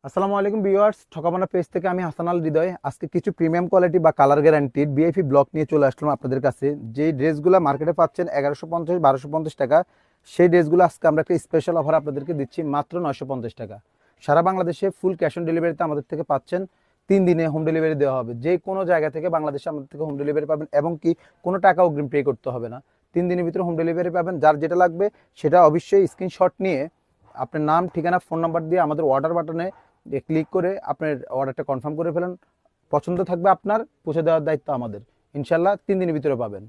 আসসালামু আলাইকুম viewers, ঠকাবানা page থেকে আমি হাসান আল হৃদয়। আজকে কিছু প্রিমিয়াম কোয়ালিটি বা কালার গ্যারান্টিড বিআইপি ব্লক নিয়ে চলে আসলাম আপনাদের কাছে। যে ড্রেসগুলো মার্কেটে পাচ্ছেন 1150 1250 টাকা, সেই ড্রেসগুলো আজকে আমরা একটা স্পেশাল অফার আপনাদেরকে দিচ্ছি মাত্র 950 টাকা। সারা বাংলাদেশে ফুল ক্যাশ অন ডেলিভারিতে আমাদের থেকে পাচ্ছেন। 3 দিনে হোম ডেলিভারি দেওয়া হবে। যে কোনো জায়গা থেকে বাংলাদেশে আমাদের থেকে হোম ডেলিভারি পাবেন এবং কি কোনো টাকা অগ্রিম পে করতে হবে না। 3 দিনের ভিতরে হোম ডেলিভারি পাবেন। যার যেটা লাগবে সেটা অবশ্যই স্ক্রিনশট নিয়ে আপনার নাম, ঠিকানা, ফোন নাম্বার দিয়ে আমাদের অর্ডার বাটনে ক্লিক করে আপনার অর্ডারটা কনফার্ম করে ফেলেন। পছন্দ থাকবে আপনার, পৌঁছে দেওয়ার দায়িত্ব আমাদের। ইনশাল্লাহ 3 দিনের ভিতরে পাবেন।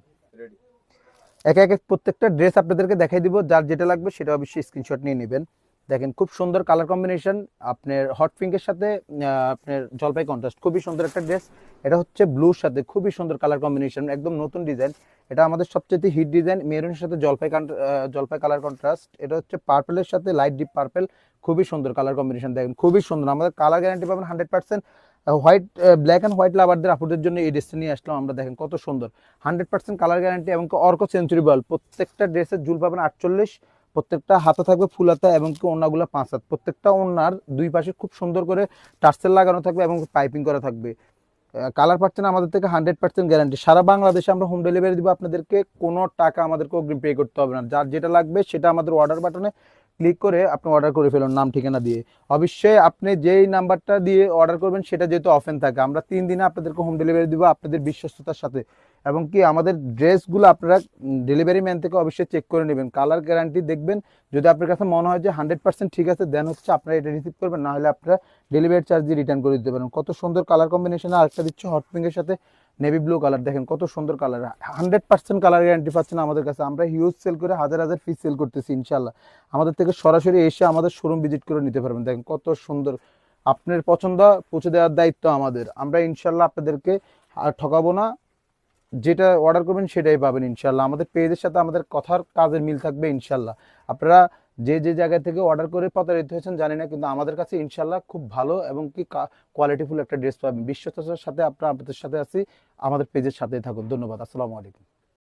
একে একে প্রত্যেকটা ড্রেস আপনাদেরকে দেখাই দিব। যার যেটা লাগবে সেটা অবশ্যই স্ক্রিনশট নিয়ে নেবেন। দেখেন খুব সুন্দর কালার কম্বিনেশন, আপনার হট পিঙ্কের সাথে আপনার জলপাই কন্ট্রাস্ট, খুবই সুন্দর একটা ড্রেস। এটা হচ্ছে ব্লুর সাথে খুবই সুন্দর কালার কম্বিনেশন, একদম নতুন ডিজাইন। এটা আমাদের সবচেয়ে হিট ডিজাইন। মেরুনের সাথে জলপাই কালার কন্ট্রাস্ট। এটা হচ্ছে পার্পেলের সাথে লাইট ডিপ পার্পেল, খুবই সুন্দর কালার কম্বিনেশন। দেখেন খুবই সুন্দর, আমাদের কালার গ্যারান্টি পাবেন 100%। হোয়াইট, ব্ল্যাক অ্যান্ড হোয়াইট লাভারদের আপুদের জন্য এই ড্রেসটা নিয়ে আসলাম আমরা। দেখেন কত সুন্দর, 100% কালার গ্যারান্টি এবং অর্ক সেঞ্চুরি বল। প্রত্যেকটা ড্রেসের ঝুল পাবেন 48, প্রত্যেকটা হাতা থাকবে ফুল হাতা এবং কি ওড়নাগুলো 5 হাত। প্রত্যেকটা ওড়নার দুই পাশে খুব সুন্দর করে টার্সেল লাগানো থাকবে এবং পাইপিং করা থাকবে। কালার পাচ্ছেন আমাদের থেকে 100% গ্যারান্টি। সারা বাংলাদেশে আমরা হোম ডেলিভারি দিব আপনাদেরকে, কোনো টাকা আমাদেরকে অগ্রিম পে করতে হবে না। যার যেটা লাগবে সেটা আমাদের অর্ডার বাটনে ক্লিক করে আপনি অর্ডার করে ফেলুন, নাম ঠিকানা দিয়ে। অবশ্যই আপনি যেই নাম্বারটা দিয়ে অর্ডার করবেন সেটা যেহেতু অফেন থাকে, আমরা 3 দিনে আপনাদেরকে হোম ডেলিভারি দিব আপনাদের বিশ্বস্ততার সাথে। এবং কি আমাদের ড্রেসগুলো আপনারা ডেলিভারি ম্যান থেকে অবশ্যই চেক করে নেবেন, কালার গ্যারান্টি দেখবেন। যদি আপনার কাছে মনে হয় যে 100% ঠিক আছে, দেন হচ্ছে আপনারা এটা রিসিভ করবেন, না হলে আপনারা ডেলিভারি চার্জ দিয়ে রিটার্ন করে দিতে পারেন। কত সুন্দর কালার কম্বিনেশনে আরেকটা দিচ্ছে হট পিঙ্কের সাথে নেভি ব্লু কালার। দেখেন কত সুন্দর কালার, 100% কালার গ্যারান্টি পাচ্ছেন আমাদের কাছে। আমরা হিউজ সেল করে হাজার হাজার পিস সেল করতেছি ইনশাল্লাহ। আমাদের থেকে সরাসরি এসে আমাদের শোরুম ভিজিট করে নিতে পারবেন। দেখেন কত সুন্দর, আপনার পছন্দ পৌঁছে দেওয়ার দায়িত্ব আমাদের। আমরা ইনশাল্লাহ আপনাদেরকে আর ঠকাবো না, যেটা অর্ডার করবেন সেটাই পাবেন ইনশাল্লাহ। আমাদের পেজের সাথে আমাদের কথার কাজের মিল থাকবে ইনশাল্লাহ। আপনারা যে যে জায়গা থেকে অর্ডার করে প্রতারিত হয়েছেন জানি না, কিন্তু আমাদের কাছে ইনশাল্লাহ খুব ভালো এবং কি কোয়ালিটিফুল একটা ড্রেস পাবেন। বিশ্বস্ততার সাথে আপনারা আপনাদের সাথে আছি। আমাদের পেজের সাথেই থাকুন। ধন্যবাদ। আসসালামু আলাইকুম।